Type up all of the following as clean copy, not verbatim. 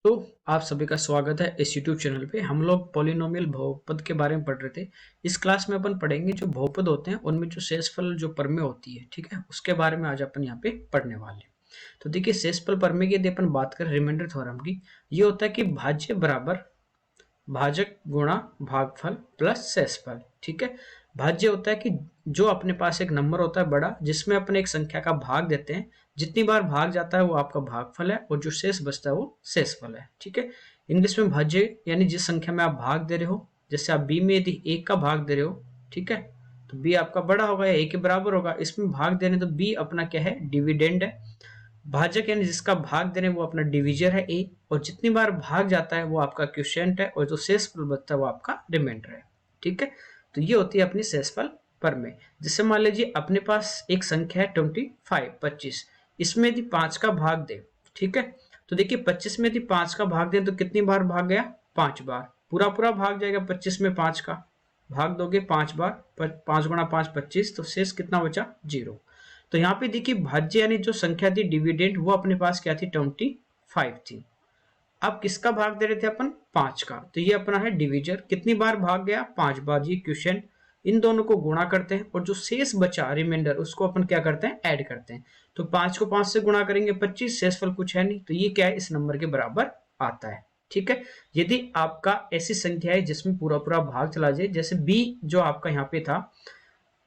तो आप सभी का स्वागत है इस YouTube चैनल पे। हम लोग पॉलिनोमियल बहुपद के बारे में पढ़ रहे थे। इस क्लास में अपन पढ़ेंगे जो बहुपद होते हैं उनमें जो शेषफल जो प्रमेय होती है, ठीक है, उसके बारे में आज अपन यहाँ पे पढ़ने वाले हैं। तो देखिए, शेषफल प्रमेय की यदि अपन बात करें रिमाइंडर थ्योरम की, ये होता है कि भाज्य बराबर भाजक गुणा भागफल प्लस शेषफल। ठीक है, भाज्य होता है कि जो अपने पास एक नंबर होता है बड़ा, जिसमें अपन एक संख्या का भाग देते हैं, जितनी बार भाग जाता है वो आपका भागफल है और जो शेष बचता है वो शेषफल है। ठीक है, इंग्लिश में भाज्य यानी जिस संख्या में आप भाग दे रहे हो, जैसे आप b में यदि 1 का भाग दे रहे हो, ठीक है, तो b आपका बड़ा होगा या a के बराबर होगा। इसमें भाग देने तो b अपना क्या है, डिविडेंड है। भाजक यानी जिसका भाग देने वो अपना डिविजर है ए, और जितनी बार भाग जाता है वो आपका क्वोशिएंट है, और जो शेषफल बचता है वो आपका रिमाइंडर है। ठीक है, तो ये होती है अपनी शेषफल प्रमेय। जैसे मान लीजिए अपने पास एक संख्या है 25, इसमें यदि 5 का भाग दे, ठीक है, तो देखिए 25 में यदि 5 का भाग दे तो कितनी बार भाग गया, 5 बार। पूरा पूरा भाग जाएगा 25 में 5 का भाग दोगे 5 बार, 5 गुणा 5 25, तो शेष कितना बचा, 0। तो यहाँ पे देखिए भाज्य यानी जो संख्या थी डिविडेंड, वो अपने पास क्या थी, 25 थी। अब किसका भाग दे रहे थे अपन, 5 का, तो ये अपना है डिविजर। कितनी बार भाग गया, 5 बार। ये क्वोशिएंट, इन दोनों को गुणा करते हैं और जो शेष बचा रिमाइंडर उसको अपन क्या करते हैं, ऐड करते हैं। तो 5 को 5 से गुणा करेंगे 25, शेषफल कुछ है नहीं, तो ये क्या है, इस नंबर के बराबर आता है। ठीक है, यदि आपका ऐसी संख्या है जिसमें पूरा पूरा भाग चला जाए, जैसे b जो आपका यहाँ पे था,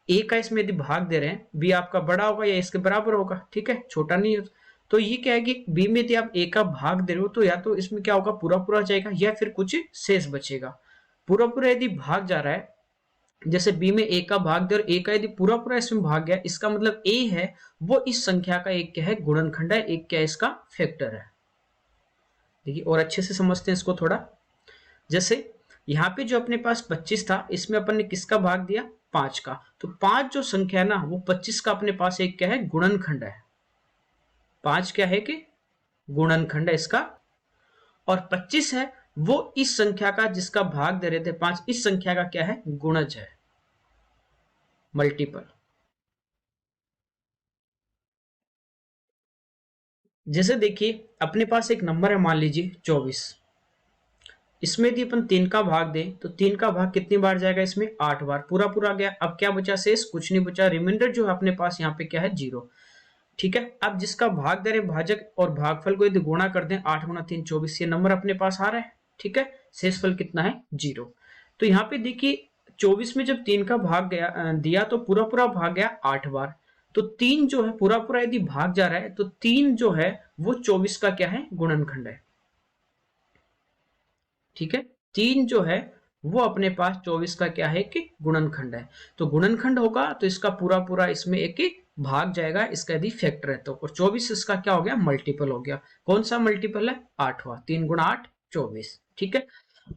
ए का इसमें यदि भाग दे रहे हैं, बी आपका बड़ा होगा या इसके बराबर होगा, ठीक है, छोटा नहीं है। तो ये क्या है कि बी में यदि आप ए का भाग दे रहे हो तो या तो इसमें क्या होगा, पूरा पूरा जाएगा या फिर कुछ शेष बचेगा। पूरा पूरा यदि भाग जा रहा है, जैसे बी में ए का भाग दे और ए का यदि पूरा पूरा इसमें भाग गया, इसका मतलब ए है वो इस संख्या का एक क्या है, गुणनखंड है, एक क्या है, इसका फैक्टर है। देखिए और अच्छे से समझते हैं इसको थोड़ा। जैसे यहाँ पे जो अपने पास 25 था, इसमें अपन ने किसका भाग दिया, 5 का। तो 5 जो संख्या है ना, वो 25 का अपने पास एक क्या है, गुणनखंड है। 5 क्या है कि गुणनखंड है इसका, और 25 है वो इस संख्या का जिसका भाग दे रहे थे 5, इस संख्या का क्या है, गुणज है, मल्टीपल। जैसे देखिए अपने पास एक नंबर है, मान लीजिए 24, इसमें यदि अपन 3 का भाग दें तो 3 का भाग कितनी बार जाएगा, इसमें 8 बार। पूरा पूरा गया। अब क्या बचा, शेष कुछ नहीं बचा, रिमाइंडर जो है अपने पास यहाँ पे क्या है, 0। ठीक है, अब जिसका भाग दे रहे भाजक और भागफल को यदि गुणा कर दें, 8 गुणा 3 24, ये नंबर अपने पास आ रहा है। ठीक है, शेषफल कितना है, 0। तो यहाँ पे देखिए 24 में जब 3 का भाग गया दिया तो पूरा पूरा भाग गया 8 बार। तो 3 जो है पूरा पूरा यदि भाग जा रहा है तो 3 जो है वो 24 का क्या है, गुणनखंड है। ठीक है, 3 जो है वो अपने पास 24 का क्या है कि गुणनखंड है। तो गुणनखंड होगा तो इसका पूरा पूरा इसमें एक ही भाग जाएगा, इसका यदि फैक्टर है तो, और 24 इसका क्या हो गया, मल्टीपल हो गया। कौन सा मल्टीपल है, 8वां। 3 गुणा 8 24। ठीक है,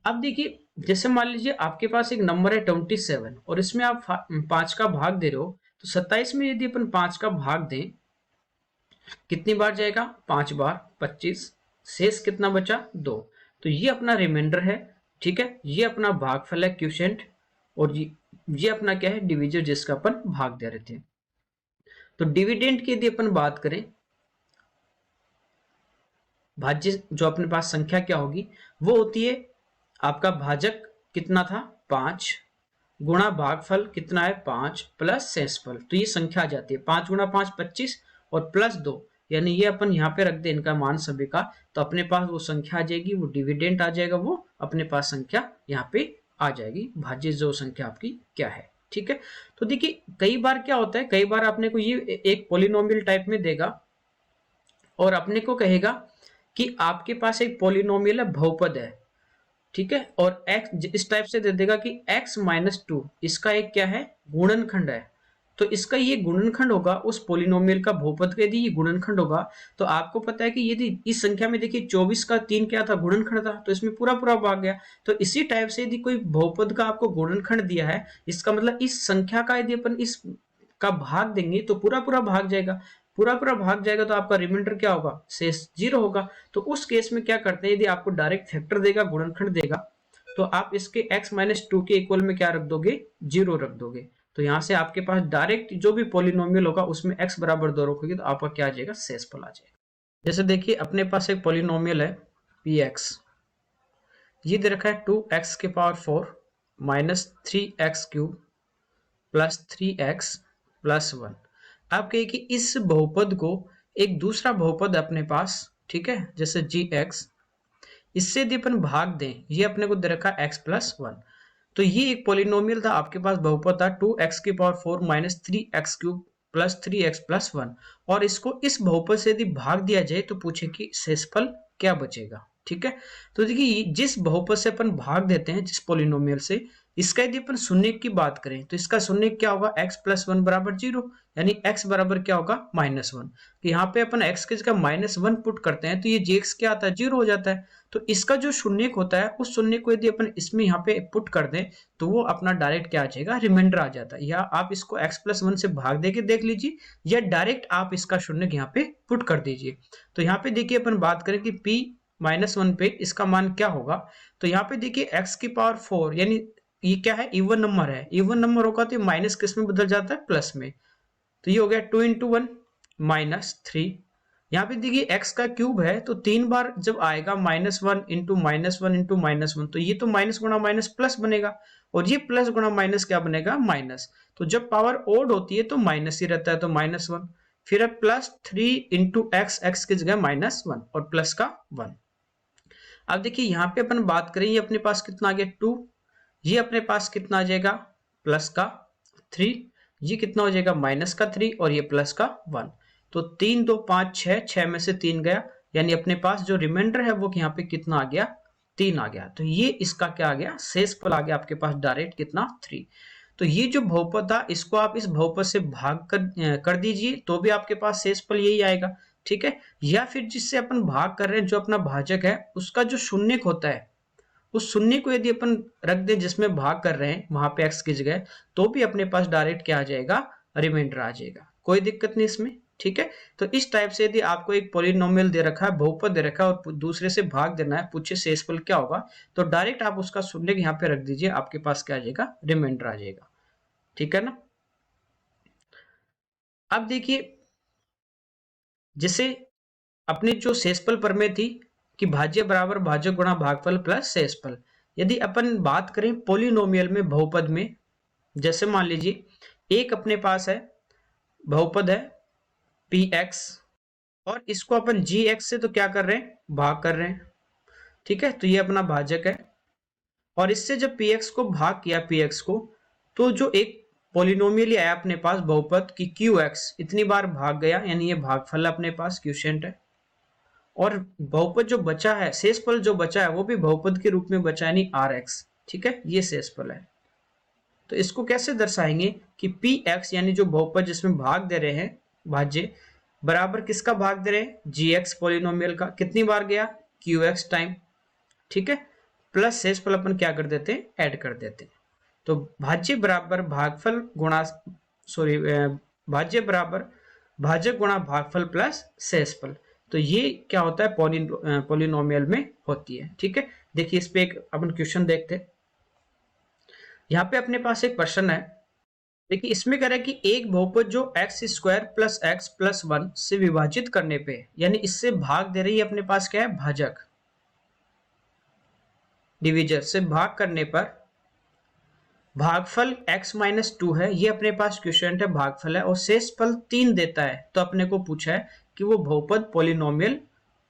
अब देखिए जैसे मान लीजिए आपके पास एक नंबर है 27 और इसमें आप 5 का भाग दे रहे हो, तो 27 में यदि अपन 5 का भाग दें, कितनी बार जाएगा, 5 बार, 25, शेष कितना बचा, 2। तो ये अपना रिमाइंडर है। ठीक है, ये अपना भागफल है, क्वोशिएंट, और ये अपना क्या है, डिविजर, जिसका अपन भाग दे रहे थे। तो डिविडेंड की यदि अपन बात करें, भाज्य जो अपने पास संख्या क्या होगी, वो होती है आपका भाजक कितना था, 5 गुणा भागफल कितना है, 5 प्लस शेषफल। तो ये संख्या आ जाती है 5 गुणा 5 25 और प्लस 2, यानी ये अपन यहाँ पे रख दे इनका मान सभी का, तो अपने पास वो संख्या आ जाएगी, वो डिविडेंड आ जाएगा, वो अपने पास संख्या यहाँ पे आ जाएगी, भाज्य जो संख्या आपकी क्या है। ठीक है, तो देखिए कई बार क्या होता है, कई बार अपने को ये एक पॉलिनोमियल टाइप में देगा और अपने को कहेगा कि आपके पास एक पॉलिनोमियल है, बहुपद है। ठीक है, और x इस टाइप से दे देगा कि x-2 इसका एक क्या है, गुणनखंड है। तो इसका ये गुणनखंड होगा उस पॉलिनोमियल का, बहुपद का यदि ये गुणनखंड होगा, तो आपको पता है कि यदि इस संख्या में देखिए 24 का 3 क्या था, गुणनखंड था, तो इसमें पूरा पूरा भाग गया। तो इसी टाइप से यदि कोई बहुपद का आपको गुणनखंड दिया है, इसका मतलब इस संख्या का यदि अपन इस का भाग देंगे तो पूरा पूरा भाग जाएगा। पूरा पूरा भाग जाएगा तो आपका रिमाइंडर क्या होगा, शेष 0 होगा। तो उस केस में क्या करते हैं, यदि आपको डायरेक्ट फैक्टर देगा, गुणनखंड देगा, तो आप इसके x-2 के इक्वल में क्या रख दोगे, 0 रख दोगे। तो यहां से आपके पास डायरेक्ट जो भी पॉलिनोमियल होगा उसमें x बराबर 2 रखोगे तो आपका क्या आ जाएगा, शेषफल आ जाएगा। जैसे देखिए अपने पास एक पॉलिनोमियल है पी एक्स, ये दे रखा है 2x के power 4 minus 3x cube plus 3x plus 1। आप कहिए कि इस बहुपद को एक दूसरा बहुपद अपने पास, ठीक है, जैसे gx, इससे यदि अपन भाग दें, ये अपने को दे रखा है x प्लस 1, तो ये एक पॉलिनोमियल था, आपके पास बहुपद था 2x की power 4 minus 3x cube plus 3x plus 1, और इसको इस बहुपद से यदि भाग दिया जाए तो पूछे कि शेषफल क्या बचेगा। ठीक है, तो देखिए जिस बहुपद से अपन भाग देते हैं, जिस पॉलिनोमियल से, इसका यदि अपन शून्य की बात करें तो इसका शून्य क्या होगा, x प्लस 1 बराबर 0, यानी x बराबर क्या होगा, -1। तो यहाँ पे अपन x की जगह -1 पुट करते हैं तो ये gx क्या आता है, 0 हो जाता है। तो इसका जो शून्य होता है, उस शून्य को यदि अपन इसमें यहाँ पे पुट कर दें तो वो अपना डायरेक्ट क्या आ जाएगा, रिमाइंडर आ जाता है। या आप इसको x प्लस 1 से भाग दे के देख लीजिए, या डायरेक्ट आप इसका शून्य यहाँ पे पुट कर दीजिए। तो यहाँ पे देखिए अपन बात करें कि p-1 पे इसका मान क्या होगा, तो यहाँ पे देखिए x की पावर 4, यानी ये क्या है, इवन नंबर है, इवन नंबर होगा तो माइनस किस में बदल जाता है, प्लस में। तो ये हो गया 2 इंटू 1 -3। यहाँ पे देखिए x का क्यूब है तो 3 बार जब आएगा -1 इंटू -1 इंटू -1, तो ये तो माइनस गुणा माइनस प्लस बनेगा, और ये प्लस गुणा माइनस क्या बनेगा, माइनस। तो जब पावर ओड होती है तो माइनस ही रहता है, तो -1। फिर है +3 इंटू x की जगह -1 और प्लस का 1। अब देखिए यहाँ पे अपन बात करें, ये अपने पास कितना आ गया 2, ये अपने पास कितना आ जाएगा, प्लस का 3, ये कितना हो जाएगा, माइनस का 3, और ये प्लस का 1। तो 3 2 5 6, 6 में से 3 गया, यानी अपने पास जो रिमाइंडर है वो यहाँ पे कितना आ गया, 3 आ गया। तो ये इसका क्या आ गया, शेषफल आ गया आपके पास डायरेक्ट कितना, 3। तो ये जो बहुपद था, इसको आप इस बहुपद से भाग कर दीजिए तो भी आपके पास शेषफल यही आएगा। ठीक है, या फिर जिससे अपन भाग कर रहे हैं, जो अपना भाजक है, उसका जो शून्यक होता है, उस शून्य को यदि अपन रख दें जिसमें भाग कर रहे हैं वहां पे x की जगह, तो भी अपने पास डायरेक्ट क्या आ जाएगा, रिमाइंडर आ जाएगा, कोई दिक्कत नहीं इसमें। ठीक है, तो इस टाइप से यदि आपको एक पॉलिनोमियल दे रखा है, बहुपद दे रखा है, और दूसरे से भाग देना है, पूछे शेषफल क्या होगा, तो डायरेक्ट आप उसका शून्य यहाँ पे रख दीजिए, आपके पास क्या आ जाएगा, रिमाइंडर आ जाएगा। ठीक है ना। अब देखिए, जैसे अपनी जो शेषफल प्रमेय थी कि भाज्य बराबर भाजक गुणा भागफल प्लस शेषफल, यदि अपन बात करें पॉलिनोमियल में, बहुपद में, जैसे मान लीजिए एक अपने पास है बहुपद है px, और इसको अपन gx से तो क्या कर रहे हैं, भाग कर रहे हैं। ठीक है, तो ये अपना भाजक है, और इससे जब px को भाग किया px को, तो जो एक पॉलिनोमियल आया अपने पास बहुपद की qx, इतनी बार भाग गया, यानी ये भागफल अपने पास क्वोशिएंट है। और बहुपद जो बचा है, शेषफल जो बचा है, वो भी बहुपद के रूप में बचा है, यानी rx। ठीक है, ये शेषफल है। तो इसको कैसे दर्शाएंगे कि px, यानी जो बहुपद जिसमें भाग दे रहे हैं भाज्य, बराबर किसका भाग दे रहे हैं, gx पॉलिनोमियल का, कितनी बार गया, qx टाइम। ठीक है, प्लस शेषफल अपन क्या कर देते हैं, ऐड कर देते हैं। तो भाज्य बराबर भागफल गुणा, सॉरी, भाज्य बराबर भाजक गुणा भागफल प्लस शेषफल। तो ये क्या होता है, पॉलिनोमियल में होती है। ठीक है, देखिए इस पे एक अपन क्वेश्चन देखते हैं। यहाँ पे अपने पास एक प्रश्न है, देखिए इसमें कह रहा है कि एक बहुपद जो x² प्लस x प्लस 1 से विभाजित करने पे, यानी इससे भाग दे रही है, अपने पास क्या है, भाजक, डिविजर से भाग करने पर भागफल x-2 है, ये अपने पास क्वोशिएंट है, भागफल है, और शेषफल 3 देता है। तो अपने को पूछा है कि वो बहुपद पॉलिनोमियल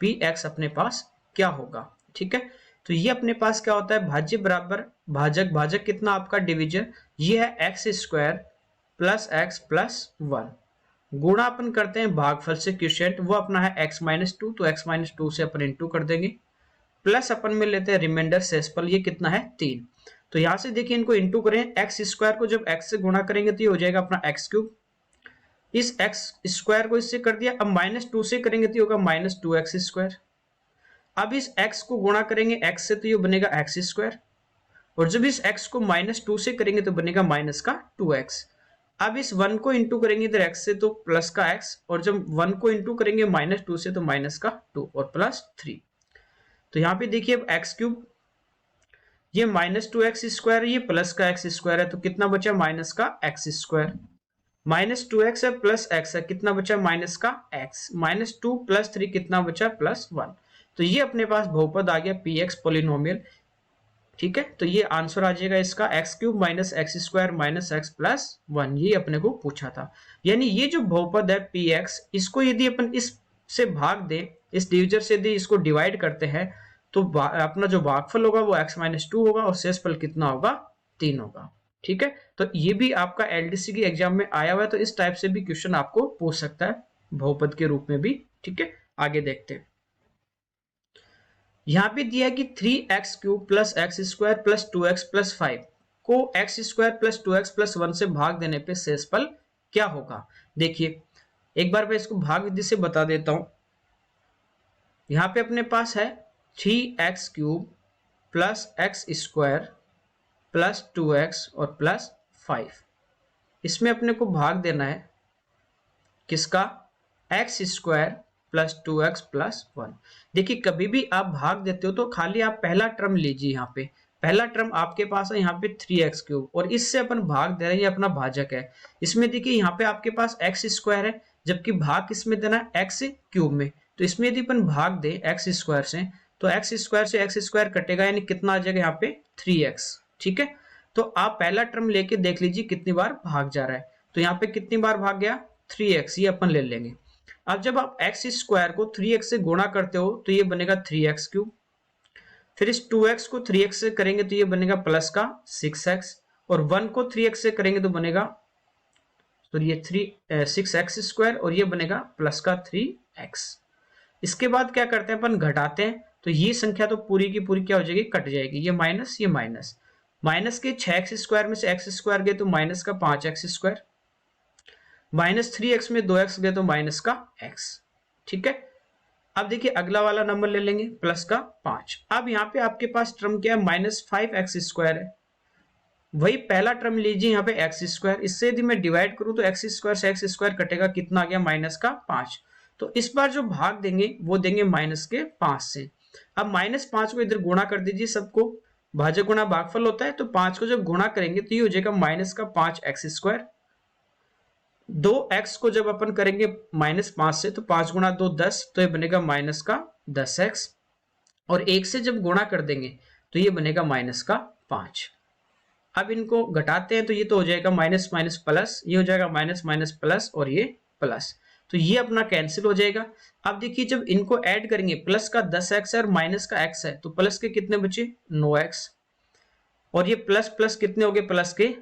px अपने पास क्या होगा। ठीक है, तो ये अपने पास क्या होता है, भाज्य बराबर भाजक, भाजक कितना आपका, डिविजर, ये है x² प्लस x प्लस 1, गुणा अपन करते हैं भागफल से, क्वोशिएंट वो अपना है x-2, तो x-2 से अपन इंटू कर देंगे, प्लस अपन में लेते हैं रिमाइंडर शेषफल, ये कितना है, 3। तो यहां से देखिए इनको इंटू करें, x² को जब x से गुणा करेंगे तो ये हो जाएगा अपना x³, इस x² को इससे कर दिया, अब -2 से करेंगे तो ये होगा -2x², अब इस x को गुणा करेंगे x से तो ये बनेगा x², और जब इस x को -2 से करेंगे तो बनेगा -2x। अब इस 1 को इंटू करेंगे इधर x से तो प्लस का x, और जब 1 को इंटू करेंगे -2 से तो -2 और प्लस 3। तो यहाँ पे देखिए अब x³, ये -2x², ये प्लस का x² है, तो कितना बचा, माइनस का x², -2x है प्लस x है, कितना बचा, माइनस का x, -2 प्लस 3 कितना बचा, +1। तो ये अपने पास बहुपद आ गया पी एक्स पोलिनोमियल। ठीक है, तो ये आंसर आ जाएगा इसका x cube minus x square minus x plus one, ये अपने को पूछा था। यानी ये जो बहुपद है पी एक्स, इसको यदि अपन इस से भाग दें, इस डिविजर से यदि इसको डिवाइड करते हैं, तो अपना जो भागफल होगा वो x माइनस टू होगा और शेषफल कितना होगा, 3 होगा। ठीक है, तो ये भी आपका एलडीसी की एग्जाम में आया हुआ है, तो इस टाइप से भी क्वेश्चन आपको पूछ सकता है बहुपद के रूप में भी। ठीक है, आगे देखते हैं। यहां पे दिया है कि 3x cube plus x square plus 2x plus 5 को x square plus 2x plus 1 से भाग देने पे शेषफल क्या होगा। देखिए एक बार मैं इसको भाग विधि से बता देता हूं। यहां पे अपने पास है 3x cube plus x square plus 2x और प्लस 5। इसमें अपने को भाग देना है किसका, x square plus 2x plus 1। देखिए कभी भी आप भाग देते हो तो खाली आप पहला टर्म लीजिए। यहाँ पे पहला टर्म आपके पास है यहाँ पे 3x क्यूब, और इससे अपन भाग दे रहे हैं, ये अपना भाजक है। इसमें देखिए यहाँ पे आपके पास एक्स स्क्वायर है, जबकि भाग किसमें देना है, एक्स क्यूब में। तो इसमें यदि अपन भाग दे एक्स स्क्वायर से, तो एक्स स्क्वायर से एक्स स्क्वायर कटेगा, यानी कितना आ जाएगा यहाँ पे 3x। ठीक है, तो आप पहला टर्म लेके देख लीजिए कितनी बार भाग जा रहा है। तो यहाँ पे कितनी बार भाग गया, 3x, ये अपन ले लेंगे। अब जब आप एक्स स्क्वायर को 3x से गुणा करते हो तो ये बनेगा 3x क्यूब, फिर इस 2x को 3x से करेंगे तो ये बनेगा प्लस का 6x, और 1 को 3x से करेंगे तो बनेगा, तो ये 6x स्क्वायर, और ये बनेगा प्लस का 3x। इसके बाद क्या करते हैं अपन, घटाते हैं, तो ये संख्या तो पूरी की पूरी क्या हो जाएगी, कट जाएगी। ये माइनस माइनस के 6x स्क्वायर में से x स्क्वायर गए तो माइनस का 5x स्क्वायर, माइनस 3x में 2x गए तो माइनस का x। ठीक है, अब देखिए अगला वाला नंबर ले लेंगे प्लस का 5। अब यहाँ पे आपके पास टर्म क्या है, माइनस 5x स्क्वायर है। वही पहला टर्म लीजिए यहाँ पे एक्स स्क्वायर, इससे यदि मैं डिवाइड करूं तो एक्स स्क्वायर से एक्स स्क्वायर कटेगा, कितना आ गया, माइनस का 5। तो इस बार जो भाग देंगे वो देंगे माइनस के 5 से। अब माइनस 5 को इधर गुणा कर दीजिए, सबको भाजक गुणा भागफल होता है, तो 5 को जब गुणा करेंगे तो ये हो जाएगा माइनस का 5x स्क्वायर। 2x को जब अपन करेंगे माइनस 5 से, तो 5 गुणा 2 10, तो ये बनेगा माइनस का 10x, और 1 से जब गुणा कर देंगे तो ये बनेगा माइनस का 5। अब इनको घटाते हैं तो ये तो हो जाएगा माइनस माइनस प्लस, ये हो जाएगा माइनस माइनस प्लस, और ये प्लस, तो ये अपना कैंसिल हो जाएगा। अब देखिए जब इनको ऐड करेंगे, प्लस का 10x है और माइनस का x है, तो प्लस के कितने बचे, 9x, और ये प्लस प्लस कितने हो गए, प्लस के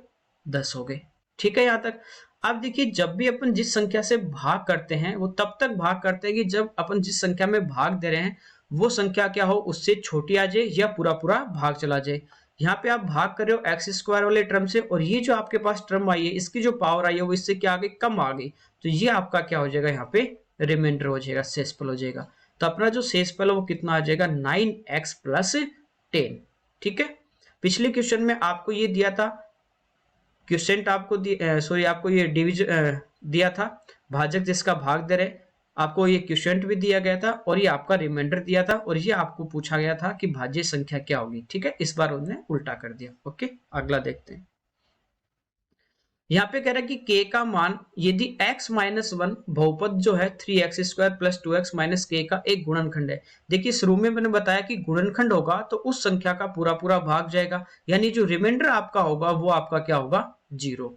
10 हो गए। ठीक है यहाँ तक। अब देखिए जब भी अपन जिस संख्या से भाग करते हैं वो तब तक भाग करते हैं कि जब अपन जिस संख्या में भाग दे रहे हैं वो संख्या क्या हो, उससे छोटी आ जाए या पूरा पूरा भाग चला जाए। यहाँ पे आप भाग कर रहे हो एक्स स्क्वायर वाले टर्म से, और ये जो आपके पास टर्म आई है इसकी जो पावर आई है वो इससे क्या आ गई, कम आ गई। तो ये आपका क्या हो जाएगा, यहाँ पे रिमाइंडर हो जाएगा, शेषफल हो जाएगा। तो अपना जो शेषफल है वो कितना आ जाएगा, 9x प्लस 10। ठीक है, पिछले क्वेश्चन में आपको ये दिया था, क्वेश्चन आपको आपको ये डिवीजन दिया था, भाजक जिसका भाग दे रहे, आपको ये क्वेश्चन भी दिया गया था और ये आपका रिमाइंडर दिया था, और ये आपको पूछा गया था कि भाज्य संख्या क्या होगी। ठीक है, इस बार उन्होंने उल्टा कर दिया। ओके, अगला देखते हैं। यहाँ पे कह रहा है कि k का मान यदि x माइनस 1 बहुपद जो है 3x square plus 2x minus k का एक गुणनखंड है। देखिए शुरू में मैंने बताया कि गुणनखंड होगा तो उस संख्या का पूरा पूरा भाग जाएगा, यानी जो रिमाइंडर आपका होगा वो आपका क्या होगा, 0।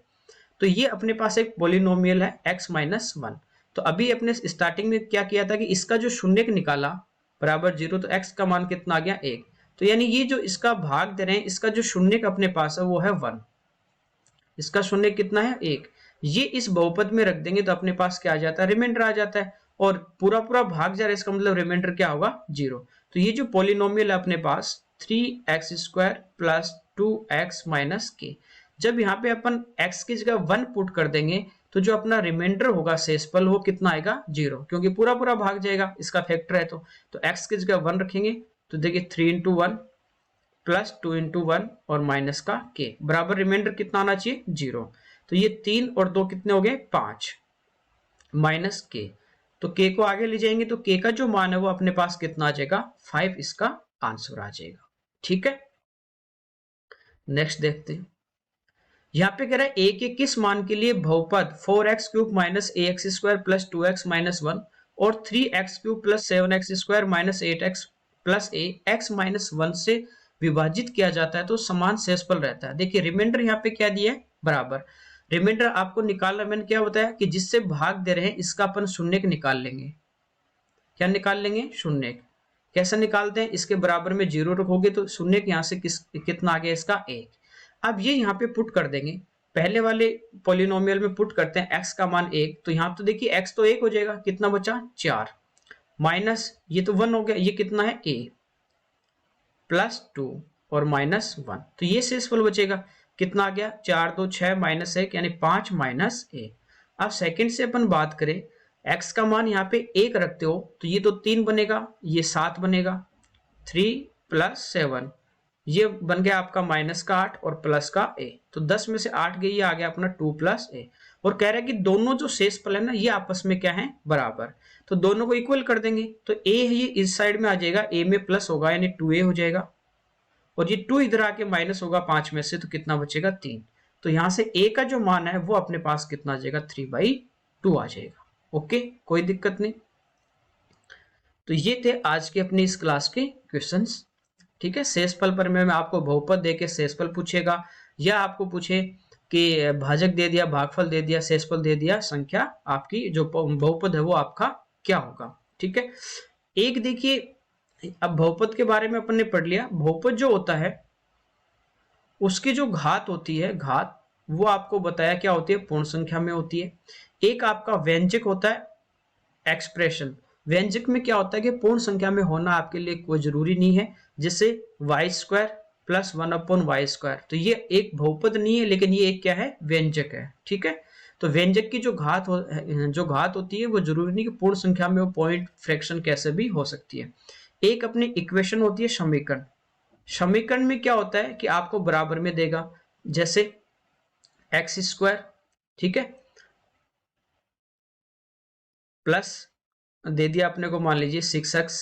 तो ये अपने पास एक पॉलिनोमियल है x माइनस 1। तो अभी अपने स्टार्टिंग में क्या किया था कि इसका जो शून्य निकाला बराबर 0, तो x का मान कितना आ गया, 1। तो यानी ये जो इसका भाग दे रहे हैं, इसका जो शून्य अपने पास है वो है 1, इसका शून्य कितना है, 1। ये इस बहुपद में रख देंगे तो अपने पास क्या आ जाता है, रिमाइंडर आ जाता है, और पूरा पूरा भाग जा रहा है, इसका मतलब रिमाइंडर क्या होगा, 0। तो ये जो पॉलिनोमियल है अपने पास 3x square plus 2x minus के, जब यहाँ पे अपन x की जगह 1 पुट कर देंगे तो जो अपना रिमाइंडर होगा शेषफल वो कितना आएगा, 0, क्योंकि पूरा पूरा भाग जाएगा, इसका फैक्टर है। तो x की जगह 1 रखेंगे तो देखिए 3 इंटू 1 प्लस 2 इंटू 1 और माइनस का k बराबर रिमाइंडर कितना आना चाहिए, 0। तो ये 3 और 2 कितने हो गए, 5 माइनस k, तो k को आगे ले जाएंगे तो k का जो मान है वो अपने पास कितना आ जाएगा, 5, इसका आंसर आ जाएगा। ठीक है, नेक्स्ट देखते हैं। यहाँ पे कह रहा है a के किस मान के लिए बहुपद 4x cube minus ax square plus 2x minus 1 और 3x³ plus 7x² minus 8x plus a x minus 1 से विभाजित किया जाता है तो समान शेषफल रहता है। देखिए रिमाइंडर यहाँ पे क्या दिया है, बराबर। रिमाइंडर आपको निकालना, मैंने क्या बताया कि जिससे भाग दे रहे हैं इसका अपन शून्य निकाल लेंगे। क्या निकाल लेंगे, शून्य। कैसे निकालते हैं, इसके बराबर में 0 रखोगे तो शून्य यहाँ से कितना आ गया, इसका 1। अब ये यहाँ पे पुट कर देंगे, पहले वाले पॉलिनोमियल में पुट करते हैं x का मान 1, तो यहाँ तो देखिए x तो 1 हो जाएगा, कितना बचा 4, माइनस ये तो 1 हो गया, ये कितना है a प्लस 2 और माइनस 1, तो ये शेषफल बचेगा, कितना आ गया 4 2 6 माइनस 1 यानी 5 माइनस a। अब सेकंड से अपन बात करें, x का मान यहाँ पे 1 रखते हो तो ये तो 3 बनेगा, ये 7 बनेगा, 3 प्लस 7 ये बन गया आपका माइनस का 8 और प्लस का a, तो 10 में से 8 गई, ये आ गया अपना 2 प्लस a। और कह रहा है कि दोनों जो शेषफल है ना ये आपस में क्या है, बराबर, तो दोनों को इक्वल कर देंगे, तो a है ये इस साइड में आ जाएगा, a में प्लस होगा यानी 2a हो जाएगा, और ये 2 इधर आके माइनस होगा 5 में से, तो कितना बचेगा 3। तो यहां से a का जो मान है वो अपने पास कितना आ जाएगा, 3/2 आ जाएगा। ओके, कोई दिक्कत नहीं। तो ये थे आज के अपनी इस क्लास के क्वेश्चंस। ठीक है, शेषफल पर में आपको बहुपद देके शेषफल पूछेगा, या आपको पूछे कि भाजक दे दिया, भागफल दे दिया, शेषफल दे दिया, संख्या आपकी जो बहुपद है वो आपका क्या होगा। ठीक है, एक देखिए अब बहुपद के बारे में अपन ने पढ़ लिया। बहुपद जो होता है उसकी जो घात होती है, घात वो आपको बताया क्या होती है, पूर्ण संख्या में होती है। एक आपका व्यंजक होता है एक्सप्रेशन, व्यंजक में क्या होता है कि पूर्ण संख्या में होना आपके लिए कोई जरूरी नहीं है, जैसे y² प्लस 1/y², तो ये एक बहुपद नहीं है लेकिन ये एक क्या है, व्यंजक है। ठीक है, तो व्यंजक की जो घात होती है वो जरूरी नहीं कि पूर्ण संख्या में, वो पॉइंट फ्रैक्शन कैसे भी हो सकती है। एक अपनी इक्वेशन होती है समीकरण, समीकरण में क्या होता है कि आपको बराबर में देगा, जैसे x², ठीक है, प्लस दे दिया अपने को मान लीजिए 6x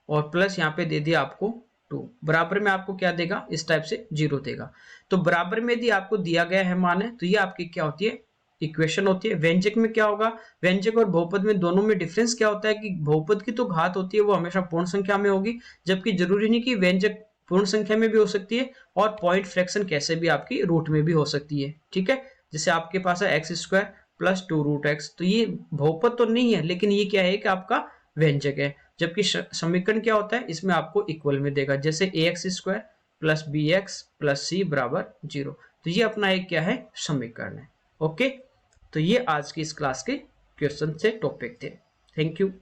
और प्लस यहाँ पे दे दिया आपको 2, बराबर में आपको क्या देगा, इस टाइप से 0 देगा। तो बराबर में यदि आपको दिया गया है मान है तो ये आपकी क्या होती है, इक्वेशन होती है। व्यंजक में क्या होगा, व्यंजक और बहुपद में दोनों में डिफरेंस क्या होता है कि बहुपद की तो घात होती है वो हमेशा पूर्ण संख्या में होगी, जबकि जरूरी नहीं कि व्यंजक पूर्ण संख्या में भी हो सकती है, और पॉइंट फ्रैक्शन कैसे भी आपकी रूट में भी हो सकती है। ठीक है, जैसे आपके पास है x² प्लस 2√x, तो ये बहुपद तो नहीं है लेकिन ये क्या है कि आपका व्यंजक है। जबकि समीकरण क्या होता है, इसमें आपको इक्वल में देगा, जैसे ax² plus bx plus c बराबर 0, तो ये अपना एक क्या है, समीकरण है। ओके, तो ये आज की इस क्लास के क्वेश्चन से टॉपिक थे। Thank you.